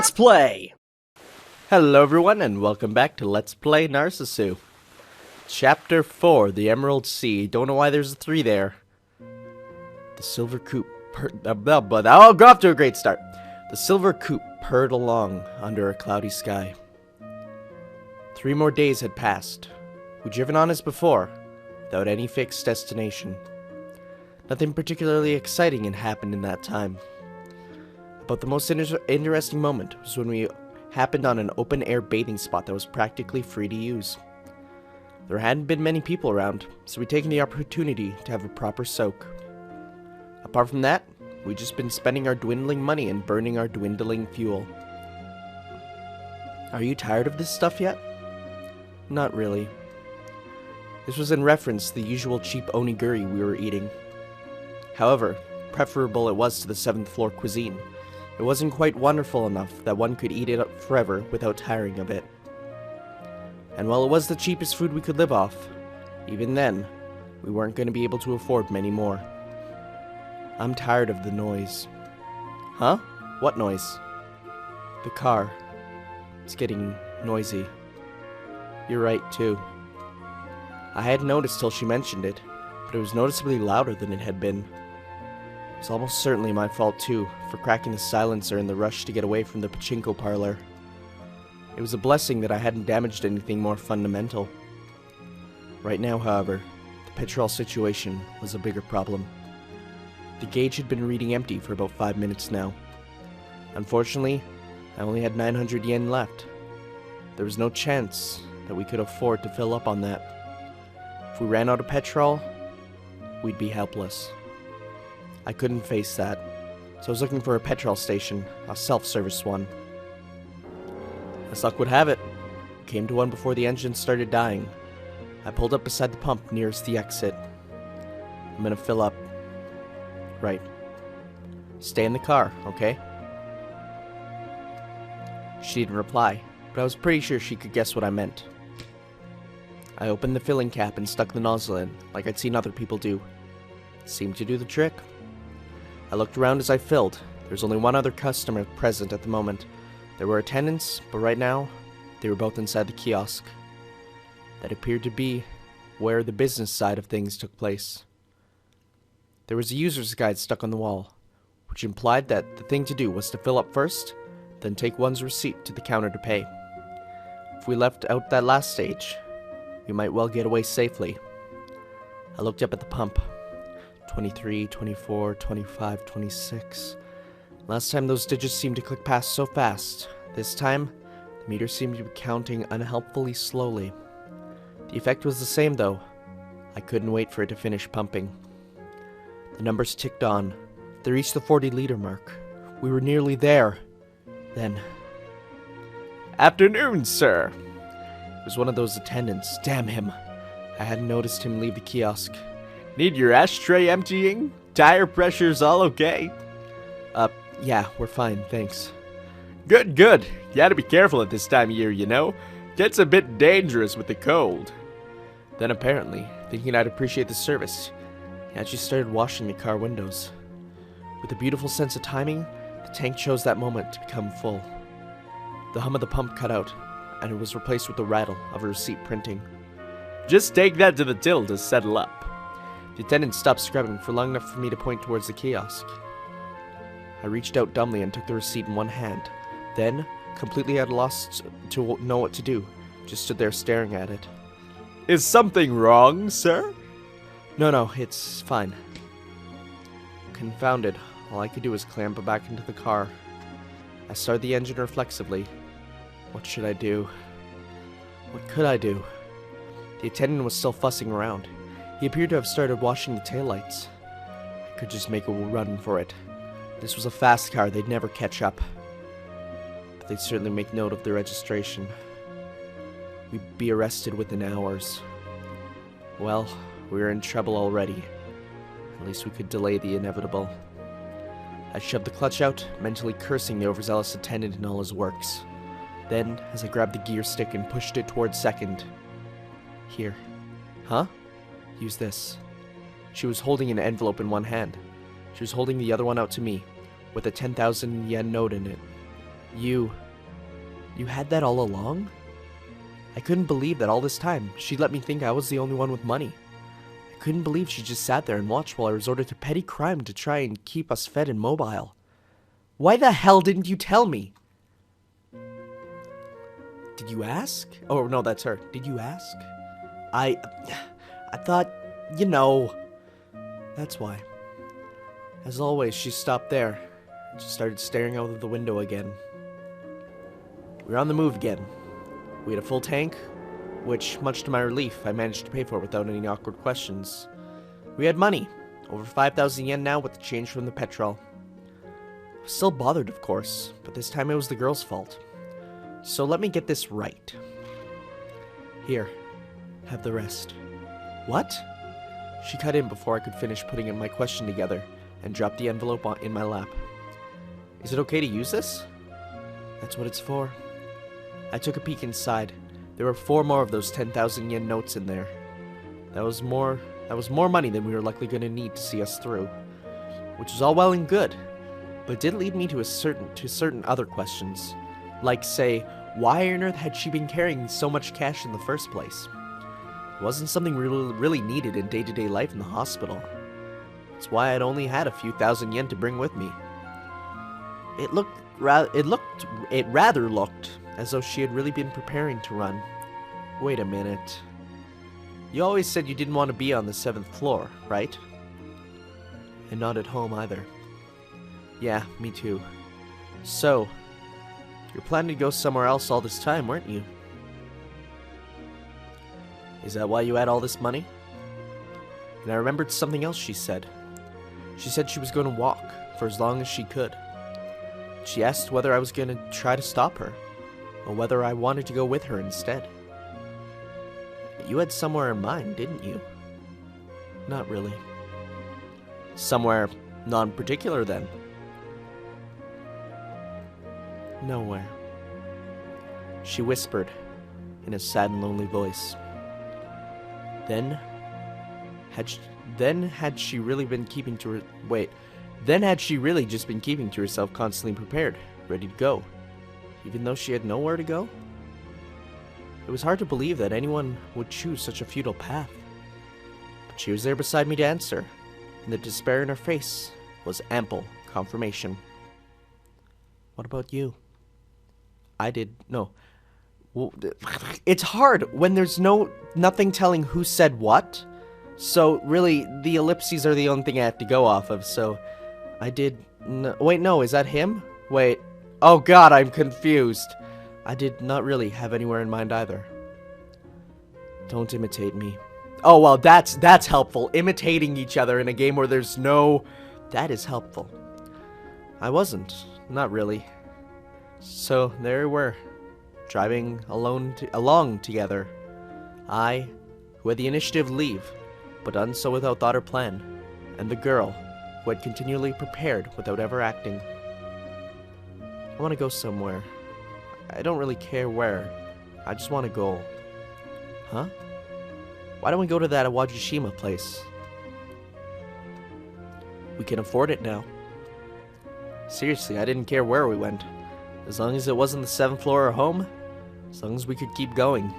Let's Play! Hello everyone and welcome back to Let's Play Narcissu. Chapter 4, The Emerald Sea. Don't know why there's a 3 there. The silver coop but I'll go off to a great start. The silver coop purred along under a cloudy sky. 3 more days had passed. We'd driven on as before, without any fixed destination. Nothing particularly exciting had happened in that time. But the most interesting moment was when we happened on an open-air bathing spot that was practically free to use. There hadn't been many people around, so we'd taken the opportunity to have a proper soak. Apart from that, we'd just been spending our dwindling money and burning our dwindling fuel. Are you tired of this stuff yet? Not really. This was in reference to the usual cheap onigiri we were eating. However, preferable it was to the 7th floor cuisine. It wasn't quite wonderful enough that one could eat it up forever without tiring of it. And while it was the cheapest food we could live off, even then, we weren't going to be able to afford many more. I'm tired of the noise. Huh? What noise? The car. It's getting noisy. You're right, too. I hadn't noticed till she mentioned it, but it was noticeably louder than it had been. It was almost certainly my fault too, for cracking the silencer in the rush to get away from the pachinko parlor. It was a blessing that I hadn't damaged anything more fundamental. Right now, however, the petrol situation was a bigger problem. The gauge had been reading empty for about 5 minutes now. Unfortunately, I only had 900 yen left. There was no chance that we could afford to fill up on that. If we ran out of petrol, we'd be helpless. I couldn't face that, so I was looking for a petrol station, a self-service one. As luck would have it, I came to one before the engine started dying. I pulled up beside the pump nearest the exit. I'm gonna fill up. Right. Stay in the car, okay? She didn't reply, but I was pretty sure she could guess what I meant. I opened the filling cap and stuck the nozzle in, like I'd seen other people do. Seemed to do the trick. I looked around as I filled. There was only one other customer present at the moment. There were attendants, but right now, they were both inside the kiosk. That appeared to be where the business side of things took place. There was a user's guide stuck on the wall, which implied that the thing to do was to fill up first, then take one's receipt to the counter to pay. If we left out that last stage, we might well get away safely. I looked up at the pump. 23, 24, 25, 26. Last time those digits seemed to click past so fast. This time, the meter seemed to be counting unhelpfully slowly. The effect was the same though. I couldn't wait for it to finish pumping. The numbers ticked on. They reached the 40-liter mark. We were nearly there. Then... Afternoon, sir! It was one of those attendants. Damn him. I hadn't noticed him leave the kiosk. Need your ashtray emptying? Tire pressure's all okay? Yeah, we're fine, thanks. Good, good. You gotta be careful at this time of year, you know? Gets a bit dangerous with the cold. Then apparently, thinking I'd appreciate the service, he actually started washing the car windows. With a beautiful sense of timing, the tank chose that moment to become full. The hum of the pump cut out, and it was replaced with the rattle of a receipt printing. Just take that to the till to settle up. The attendant stopped scrubbing for long enough for me to point towards the kiosk. I reached out dumbly and took the receipt in one hand. Then, completely at a loss to know what to do, just stood there staring at it. Is something wrong, sir? No, it's fine. Confounded, all I could do was clamber back into the car. I started the engine reflexively. What should I do? What could I do? The attendant was still fussing around. He appeared to have started washing the taillights. I could just make a run for it. This was a fast car, they'd never catch up. But they'd certainly make note of the registration. We'd be arrested within hours. Well, we were in trouble already. At least we could delay the inevitable. I shoved the clutch out, mentally cursing the overzealous attendant in all his works. Then, as I grabbed the gear stick and pushed it towards second. Here. Huh? Use this. She was holding an envelope in one hand. She was holding the other one out to me, with a 10,000 yen note in it. You had that all along? I couldn't believe that all this time she let me think I was the only one with money. I couldn't believe she just sat there and watched while I resorted to petty crime to try and keep us fed and mobile. Why the hell didn't you tell me? Did you ask? Oh, no, that's her. Did you ask? I thought, you know. That's why. As always, she stopped there. She started staring out of the window again. We were on the move again. We had a full tank, which, much to my relief, I managed to pay for without any awkward questions. We had money, over 5,000 yen now with the change from the petrol. I was still bothered, of course, but this time it was the girl's fault. So let me get this right. Here, have the rest. What? She cut in before I could finish putting my question together and dropped the envelope in my lap. Is it okay to use this? That's what it's for. I took a peek inside. There were 4 more of those 10,000 yen notes in there. That was more money than we were likely going to need to see us through, which was all well and good, but it did lead me to certain other questions, like say, why on earth had she been carrying so much cash in the first place? It wasn't something really needed in day-to-day life in the hospital. That's why I'd only had a few thousand yen to bring with me. It rather looked as though she had really been preparing to run. Wait a minute. You always said you didn't want to be on the 7th floor, right? And not at home either. Yeah, me too. So, you're planning to go somewhere else all this time, weren't you? Is that why you had all this money? And I remembered something else she said. She said she was going to walk for as long as she could. She asked whether I was going to try to stop her, or whether I wanted to go with her instead. You had somewhere in mind, didn't you? Not really. Somewhere non-particular, then? Nowhere. She whispered in a sad and lonely voice. Then had she really just been keeping to herself, constantly prepared, ready to go, even though she had nowhere to go? It was hard to believe that anyone would choose such a futile path. But she was there beside me to answer, and the despair in her face was ample confirmation. What about you? It's hard when there's nothing telling who said what. So really, the ellipses are the only thing I have to go off of. So wait, no, is that him? Wait. Oh god, I'm confused. I did not really have anywhere in mind either. Don't imitate me. Oh, well, that's helpful. Imitating each other in a game where there's no... That is helpful. I wasn't. Not really. So, there we were. Driving along together. I, who had the initiative to leave, but done so without thought or plan. And the girl, who had continually prepared without ever acting. I want to go somewhere. I don't really care where. I just want to go. Huh? Why don't we go to that Awajishima place? We can afford it now. Seriously, I didn't care where we went. As long as it wasn't the 7th floor or home. As long as we could keep going.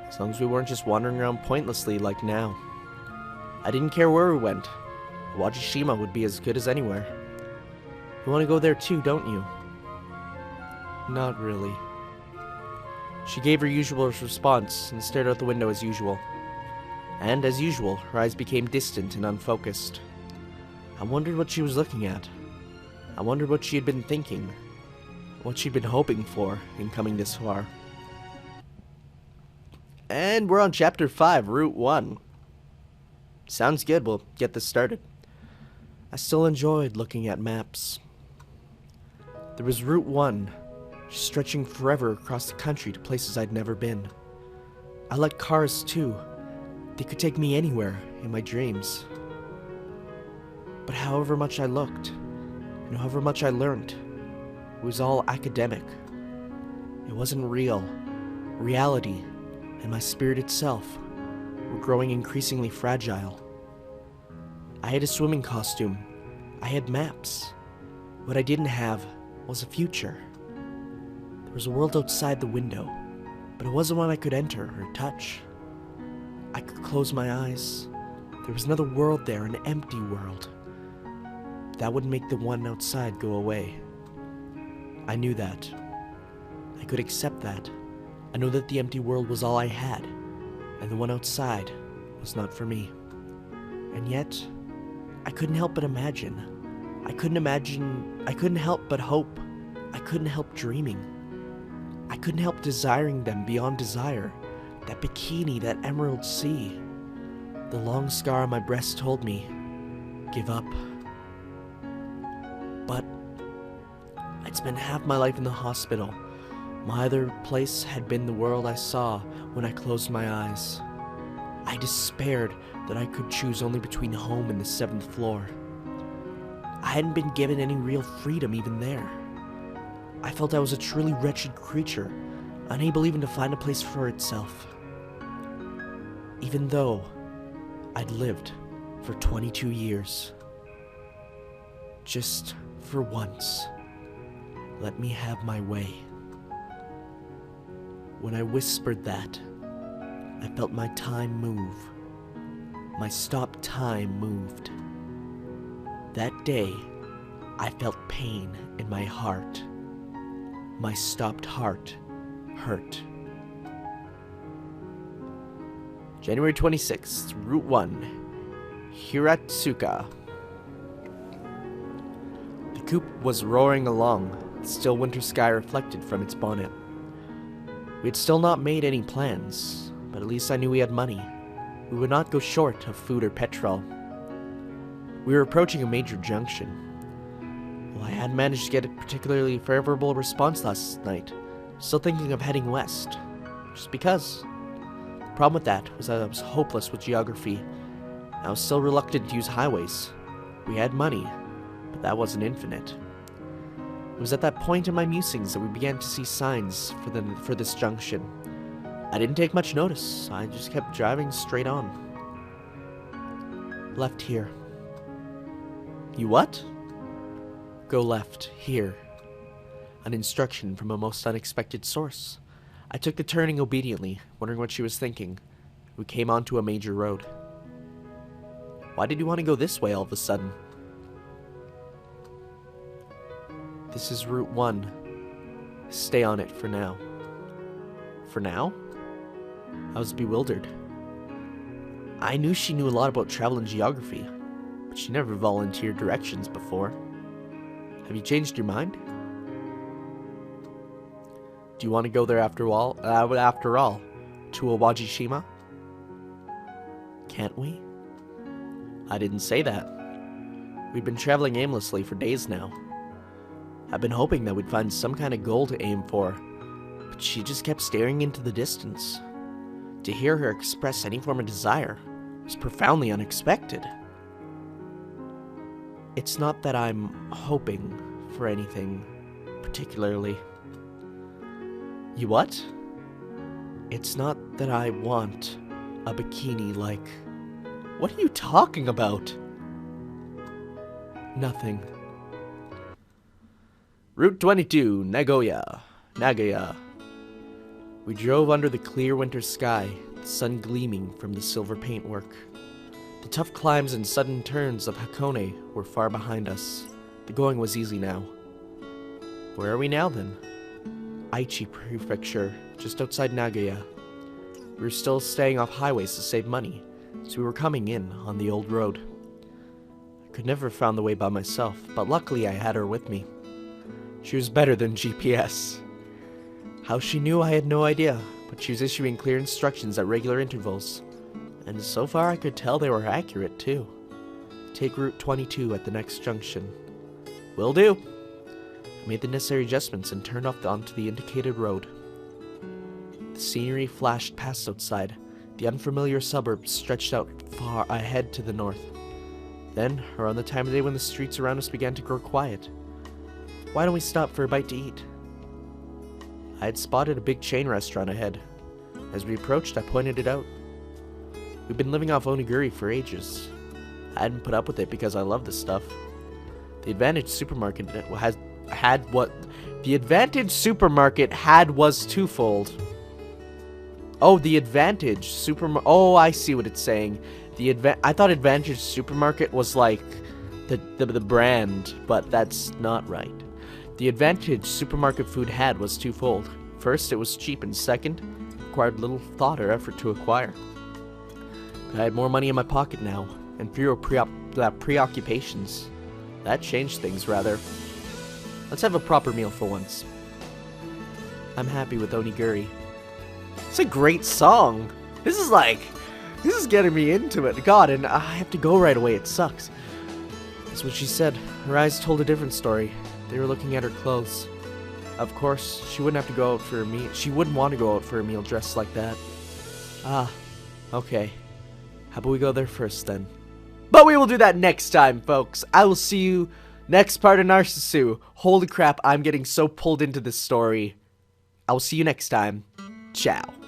As long as we weren't just wandering around pointlessly like now. I didn't care where we went. Awajishima would be as good as anywhere. You want to go there too, don't you? Not really. She gave her usual response and stared out the window as usual. And as usual, her eyes became distant and unfocused. I wondered what she was looking at. I wondered what she had been thinking. What she'd been hoping for in coming this far. And we're on Chapter 5, Route 1. Sounds good, we'll get this started. I still enjoyed looking at maps. There was Route 1, stretching forever across the country to places I'd never been. I liked cars too. They could take me anywhere in my dreams. But however much I looked, and however much I learned, it was all academic. It wasn't real. Reality, and my spirit itself, were growing increasingly fragile. I had a swimming costume. I had maps. What I didn't have was a future. There was a world outside the window, but it wasn't one I could enter or touch. I could close my eyes. There was another world there, an empty world. That would make the one outside go away. I knew that. I could accept that. I knew that the empty world was all I had, and the one outside was not for me. And yet, I couldn't help but imagine. I couldn't help but hope. I couldn't help dreaming. I couldn't help desiring them beyond desire. That bikini, that emerald sea. The long scar on my breast told me, give up. But I'd spent half my life in the hospital. My other place had been the world I saw when I closed my eyes. I despaired that I could choose only between home and the 7th floor. I hadn't been given any real freedom even there. I felt I was a truly wretched creature, unable even to find a place for itself. Even though I'd lived for 22 years. Just for once, let me have my way. When I whispered that, I felt my time move. My stopped time moved. That day, I felt pain in my heart. My stopped heart hurt. January 26th, Route 1, Hiratsuka. The coupe was roaring along, the still winter sky reflected from its bonnet. We had still not made any plans, but at least I knew we had money. We would not go short of food or petrol. We were approaching a major junction. While I hadn't managed to get a particularly favorable response last night, still thinking of heading west, just because. The problem with that was that I was hopeless with geography. I was still reluctant to use highways. We had money, but that wasn't infinite. It was at that point in my musings that we began to see signs for this junction. I didn't take much notice. I just kept driving straight on. Left here. You what? Go left, here. An instruction from a most unexpected source. I took the turning obediently, wondering what she was thinking. We came onto a major road. Why did you want to go this way all of a sudden? This is Route 1. Stay on it for now. For now? I was bewildered. I knew she knew a lot about travel and geography, but she never volunteered directions before. Have you changed your mind? Do you want to go there after all, to Owajishima? Can't we? I didn't say that. We've been traveling aimlessly for days now. I've been hoping that we'd find some kind of goal to aim for, but she just kept staring into the distance. To hear her express any form of desire was profoundly unexpected. It's not that I'm hoping for anything particularly. You what? It's not that I want a bikini like... What are you talking about? Nothing. Route 22, Nagoya. We drove under the clear winter sky, the sun gleaming from the silver paintwork. The tough climbs and sudden turns of Hakone were far behind us. The going was easy now. Where are we now, then? Aichi Prefecture, just outside Nagoya. We were still staying off highways to save money, so we were coming in on the old road. I could never have found the way by myself, but luckily I had her with me. She was better than GPS. How she knew I had no idea, but she was issuing clear instructions at regular intervals. And so far I could tell they were accurate, too. Take Route 22 at the next junction. Will do. I made the necessary adjustments and turned off onto the indicated road. The scenery flashed past outside. The unfamiliar suburbs stretched out far ahead to the north. Then, around the time of day when the streets around us began to grow quiet, why don't we stop for a bite to eat? I had spotted a big chain restaurant ahead. As we approached, I pointed it out. We've been living off onigiri for ages. I hadn't put up with it because I love this stuff. The Advantage supermarket the advantage supermarket had was twofold. Oh, the advantage oh, I see what it's saying. I thought advantage supermarket was like the brand, but that's not right. The advantage supermarket food had was twofold. First, it was cheap, and second, required little thought or effort to acquire. I had more money in my pocket now, and fewer preoccupations. That changed things, rather. Let's have a proper meal for once. I'm happy with onigiri. It's a great song. This is getting me into it. God, and I have to go right away. It sucks. That's what she said. Her eyes told a different story. They were looking at her clothes. Of course, she wouldn't have to go out for a meal. She wouldn't want to go out for a meal dressed like that. Ah, okay. How about we go there first, then? But we will do that next time, folks. I will see you next part of Narcissu. Holy crap, I'm getting so pulled into this story. I will see you next time. Ciao.